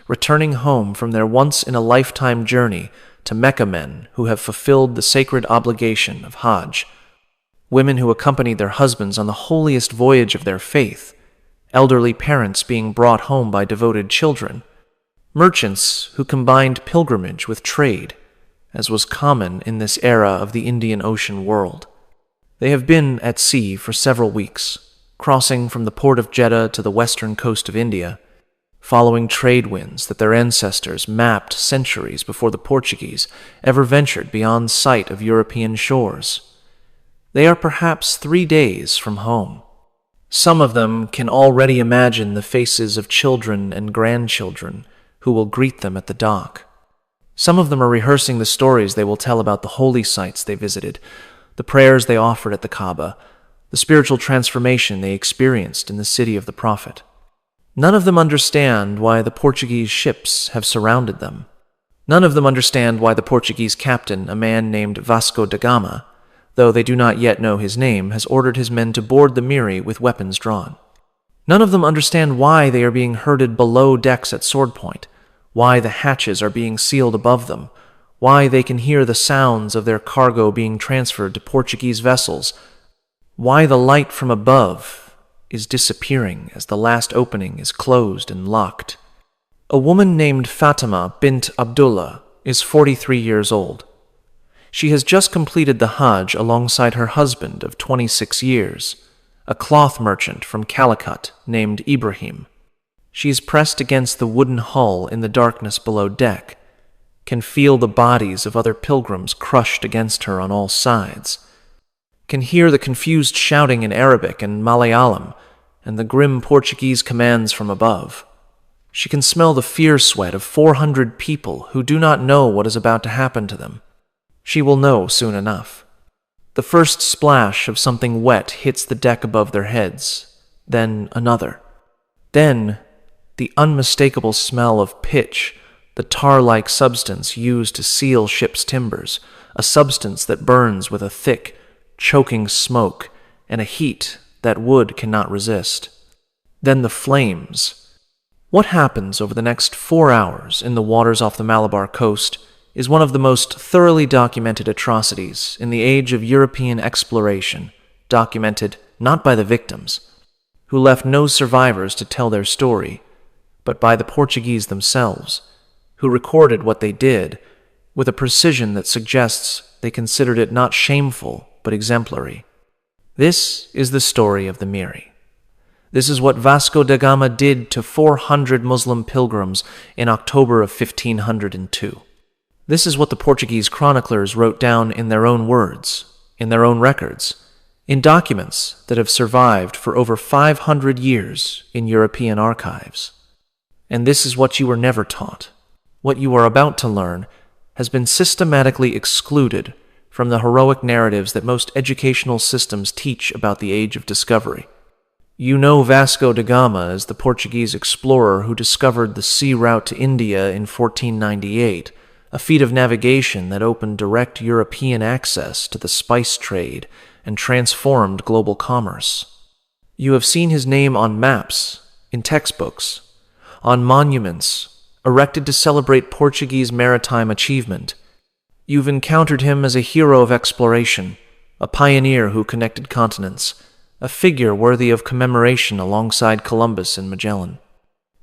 returning home from their once-in-a-lifetime journey to Mecca men who have fulfilled the sacred obligation of Hajj, women who accompanied their husbands on the holiest voyage of their faith, elderly parents being brought home by devoted children, merchants who combined pilgrimage with trade, as was common in this era of the Indian Ocean world. They have been at sea for several weeks, crossing from the port of Jeddah to the western coast of India, following trade winds that their ancestors mapped centuries before the Portuguese ever ventured beyond sight of European shores. They are perhaps 3 days from home. Some of them can already imagine the faces of children and grandchildren who will greet them at the dock. Some of them are rehearsing the stories they will tell about the holy sites they visited, the prayers they offered at the Kaaba, the spiritual transformation they experienced in the city of the Prophet. None of them understand why the Portuguese ships have surrounded them. None of them understand why the Portuguese captain, a man named Vasco da Gama, though they do not yet know his name, has ordered his men to board the Miri with weapons drawn. None of them understand why they are being herded below decks at sword point, why the hatches are being sealed above them, why they can hear the sounds of their cargo being transferred to Portuguese vessels, why the light from above is disappearing as the last opening is closed and locked. A woman named Fatima bint Abdullah is 43 years old. She has just completed the Hajj alongside her husband of 26 years, a cloth merchant from Calicut named Ibrahim. She is pressed against the wooden hull in the darkness below deck, can feel the bodies of other pilgrims crushed against her on all sides, can hear the confused shouting in Arabic and Malayalam and the grim Portuguese commands from above. She can smell the fear sweat of 400 people who do not know what is about to happen to them. She will know soon enough. The first splash of something wet hits the deck above their heads, then another. Then the unmistakable smell of pitch, the tar-like substance used to seal ship's timbers, a substance that burns with a thick, choking smoke and a heat that wood cannot resist. Then the flames. What happens over the next 4 hours in the waters off the Malabar coast is one of the most thoroughly documented atrocities in the age of European exploration, documented not by the victims, who left no survivors to tell their story, but by the Portuguese themselves, who recorded what they did with a precision that suggests they considered it not shameful but exemplary. This is the story of the Miri. This is what Vasco da Gama did to 400 Muslim pilgrims in October of 1502. This is what the Portuguese chroniclers wrote down in their own words, in their own records, in documents that have survived for over 500 years in European archives. And this is what you were never taught. What you are about to learn has been systematically excluded from the heroic narratives that most educational systems teach about the Age of Discovery. You know Vasco da Gama as the Portuguese explorer who discovered the sea route to India in 1498, a feat of navigation that opened direct European access to the spice trade and transformed global commerce. You have seen his name on maps, in textbooks, on monuments erected to celebrate Portuguese maritime achievement. You've encountered him as a hero of exploration, a pioneer who connected continents, a figure worthy of commemoration alongside Columbus and Magellan.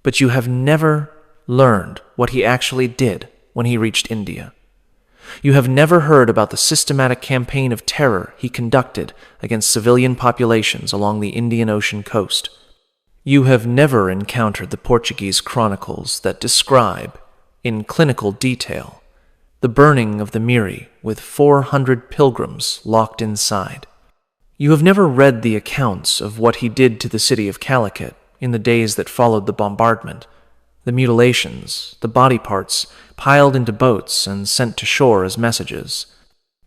But you have never learned what he actually did when he reached India. You have never heard about the systematic campaign of terror he conducted against civilian populations along the Indian Ocean coast. You have never encountered the Portuguese chronicles that describe, in clinical detail, the burning of the Miri with 400 pilgrims locked inside. You have never read the accounts of what he did to the city of Calicut in the days that followed the bombardment, the mutilations, the body parts piled into boats and sent to shore as messages.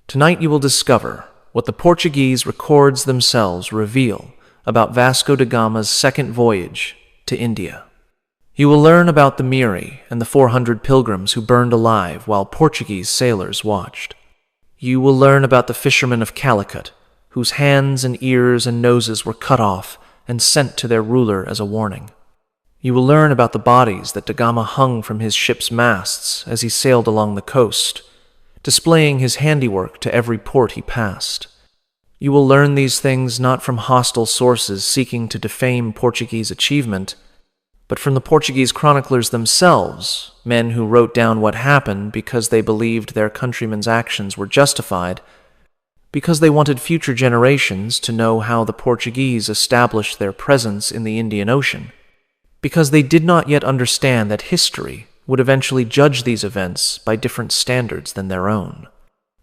Tonight you will discover what the Portuguese records themselves reveal about Vasco da Gama's second voyage to India. You will learn about the Miri and the 400 pilgrims who burned alive while Portuguese sailors watched. You will learn about the fishermen of Calicut, whose hands and ears and noses were cut off and sent to their ruler as a warning. You will learn about the bodies that da Gama hung from his ship's masts as he sailed along the coast, displaying his handiwork to every port he passed. You will learn these things not from hostile sources seeking to defame Portuguese achievement, but from the Portuguese chroniclers themselves, men who wrote down what happened because they believed their countrymen's actions were justified, because they wanted future generations to know how the Portuguese established their presence in the Indian Ocean, because they did not yet understand that history would eventually judge these events by different standards than their own.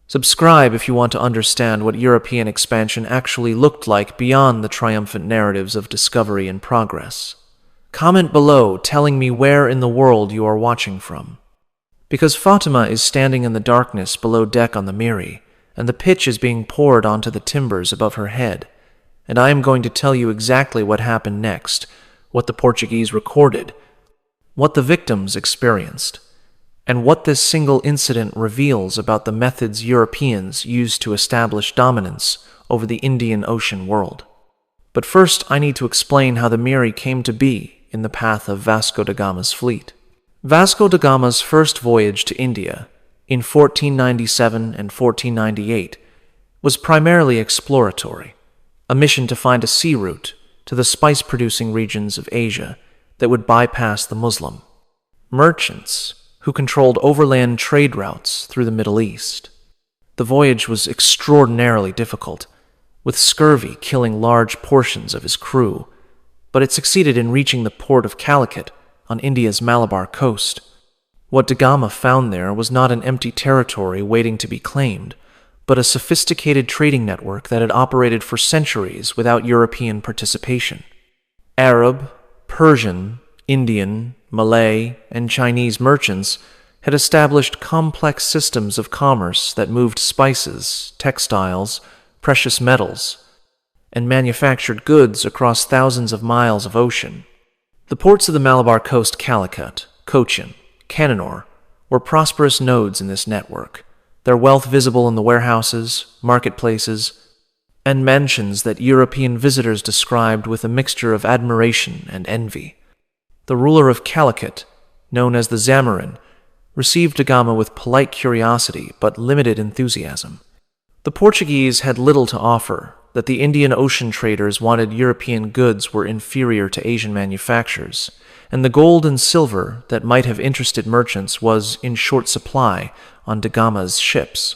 Subscribe if you want to understand what European expansion actually looked like beyond the triumphant narratives of discovery and progress. Comment below telling me where in the world you are watching from. Because Fatima is standing in the darkness below deck on the Miri, and the pitch is being poured onto the timbers above her head, and I am going to tell you exactly what happened next, what the Portuguese recorded, what the victims experienced, and what this single incident reveals about the methods Europeans used to establish dominance over the Indian Ocean world. But first, I need to explain how the Miri came to be in the path of Vasco da Gama's fleet. Vasco da Gama's first voyage to India, in 1497 and 1498, was primarily exploratory, a mission to find a sea route to the spice-producing regions of Asia that would bypass the Muslim merchants who controlled overland trade routes through the Middle East. The voyage was extraordinarily difficult, with scurvy killing large portions of his crew, but it succeeded in reaching the port of Calicut on India's Malabar coast. What da Gama found there was not an empty territory waiting to be claimed, but a sophisticated trading network that had operated for centuries without European participation. Arab, Persian, Indian, Malay, and Chinese merchants had established complex systems of commerce that moved spices, textiles, precious metals, and manufactured goods across thousands of miles of ocean. The ports of the Malabar coast, Calicut, Cochin, Cananore, were prosperous nodes in this network, their wealth visible in the warehouses, marketplaces, and mansions that European visitors described with a mixture of admiration and envy. The ruler of Calicut, known as the Zamorin, received da Gama with polite curiosity but limited enthusiasm. The Portuguese had little to offer that the Indian Ocean traders wanted European goods were inferior to Asian manufactures, and the gold and silver that might have interested merchants was in short supply on da Gama's ships.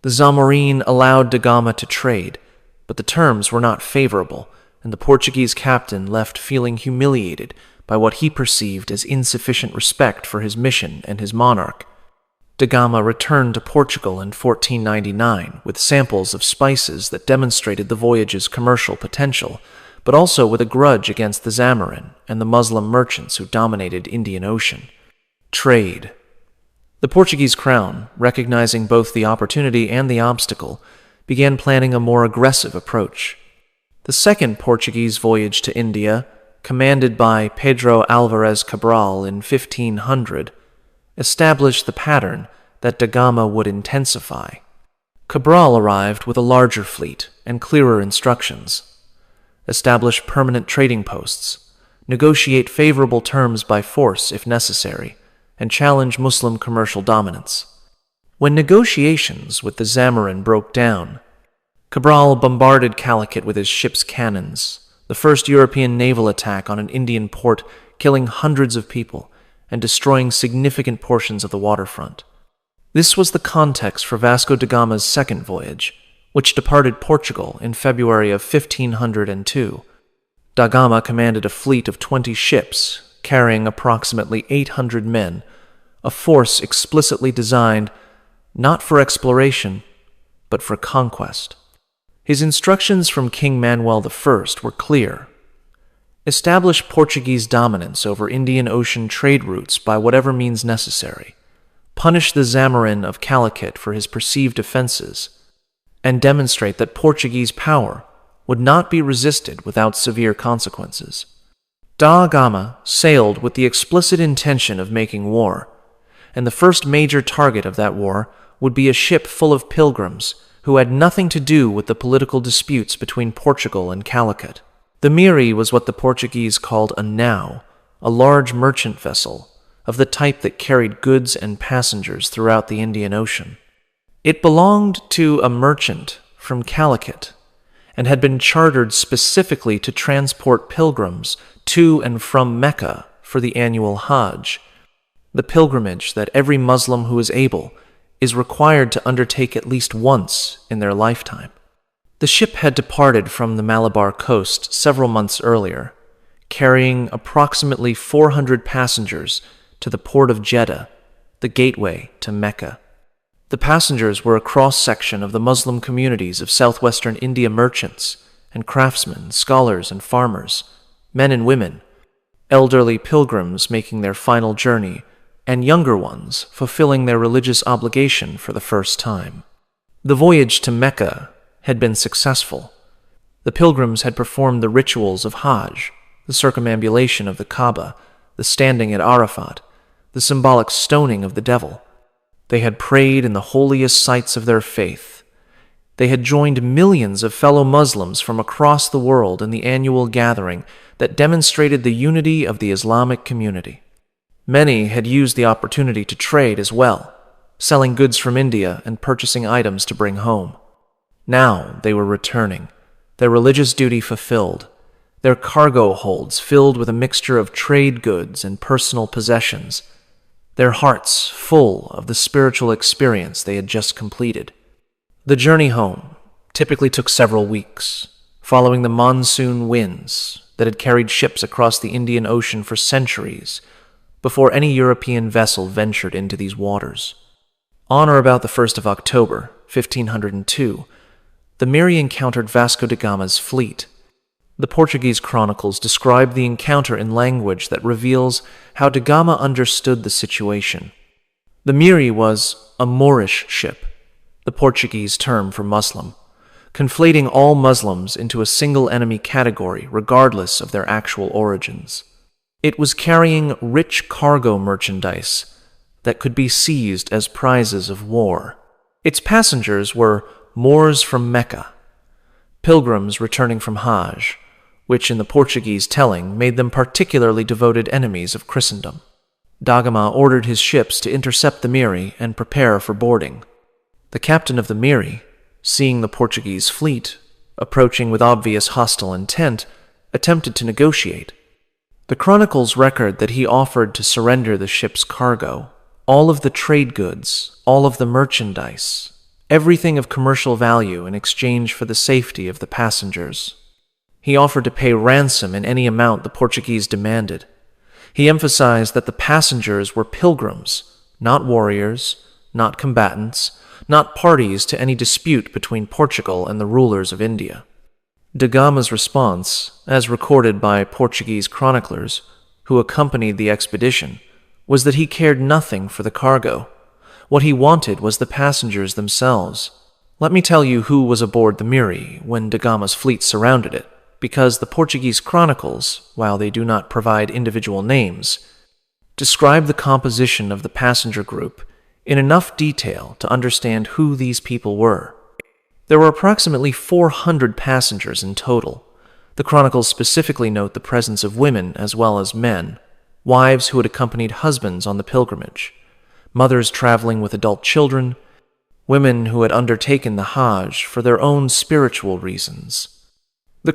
The Zamorin allowed da Gama to trade, but the terms were not favorable, and the Portuguese captain left feeling humiliated by what he perceived as insufficient respect for his mission and his monarch. Da Gama returned to Portugal in 1499 with samples of spices that demonstrated the voyage's commercial potential, but also with a grudge against the Zamorin and the Muslim merchants who dominated Indian Ocean. Trade. The Portuguese crown, recognizing both the opportunity and the obstacle, began planning a more aggressive approach. The second Portuguese voyage to India, commanded by Pedro Alvarez Cabral in 1500, established the pattern that da Gama would intensify. Cabral arrived with a larger fleet and clearer instructions. Establish permanent trading posts, negotiate favorable terms by force if necessary, and challenge Muslim commercial dominance. When negotiations with the Zamorin broke down, Cabral bombarded Calicut with his ship's cannons, the first European naval attack on an Indian port, killing hundreds of people and destroying significant portions of the waterfront. This was the context for Vasco da Gama's second voyage, which departed Portugal in February of 1502. Da Gama commanded a fleet of 20 ships, carrying approximately 800 men, a force explicitly designed not for exploration, but for conquest. His instructions from King Manuel I were clear. Establish Portuguese dominance over Indian Ocean trade routes by whatever means necessary. Punish the Zamorin of Calicut for his perceived offenses, and demonstrate that Portuguese power would not be resisted without severe consequences. Da Gama sailed with the explicit intention of making war, and the first major target of that war would be a ship full of pilgrims who had nothing to do with the political disputes between Portugal and Calicut. The Miri was what the Portuguese called a nau, a large merchant vessel of the type that carried goods and passengers throughout the Indian Ocean. It belonged to a merchant from Calicut and had been chartered specifically to transport pilgrims to and from Mecca for the annual Hajj, the pilgrimage that every Muslim who is able is required to undertake at least once in their lifetime. The ship had departed from the Malabar coast several months earlier, carrying approximately 400 passengers to the port of Jeddah, the gateway to Mecca. The passengers were a cross-section of the Muslim communities of southwestern India, merchants and craftsmen, scholars and farmers, men and women, elderly pilgrims making their final journey, and younger ones fulfilling their religious obligation for the first time. The voyage to Mecca had been successful. The pilgrims had performed the rituals of Hajj, the circumambulation of the Kaaba, the standing at Arafat, the symbolic stoning of the devil. They had prayed in the holiest sites of their faith. They had joined millions of fellow Muslims from across the world in the annual gathering that demonstrated the unity of the Islamic community. Many had used the opportunity to trade as well, selling goods from India and purchasing items to bring home. Now they were returning, their religious duty fulfilled, their cargo holds filled with a mixture of trade goods and personal possessions, their hearts full of the spiritual experience they had just completed. The journey home typically took several weeks, following the monsoon winds that had carried ships across the Indian Ocean for centuries before any European vessel ventured into these waters. On or about the 1st of October, 1502, the Miri encountered Vasco da Gama's fleet. The Portuguese chronicles describe the encounter in language that reveals how da Gama understood the situation. The Miri was a Moorish ship, the Portuguese term for Muslim, conflating all Muslims into a single enemy category regardless of their actual origins. It was carrying rich cargo merchandise that could be seized as prizes of war. Its passengers were Moors from Mecca, pilgrims returning from Hajj, which in the Portuguese telling made them particularly devoted enemies of Christendom. Da Gama ordered his ships to intercept the Miri and prepare for boarding. The captain of the Miri, seeing the Portuguese fleet approaching with obvious hostile intent, attempted to negotiate. The chronicles record that he offered to surrender the ship's cargo, all of the trade goods, all of the merchandise, everything of commercial value in exchange for the safety of the passengers. He offered to pay ransom in any amount the Portuguese demanded. He emphasized that the passengers were pilgrims, not warriors, not combatants, not parties to any dispute between Portugal and the rulers of India. Da Gama's response, as recorded by Portuguese chroniclers who accompanied the expedition, was that he cared nothing for the cargo. What he wanted was the passengers themselves. Let me tell you who was aboard the Miri when da Gama's fleet surrounded it, because the Portuguese chronicles, while they do not provide individual names, describe the composition of the passenger group in enough detail to understand who these people were. There were approximately 400 passengers in total. The chronicles specifically note the presence of women as well as men, wives who had accompanied husbands on the pilgrimage, mothers traveling with adult children, women who had undertaken the Hajj for their own spiritual reasons. The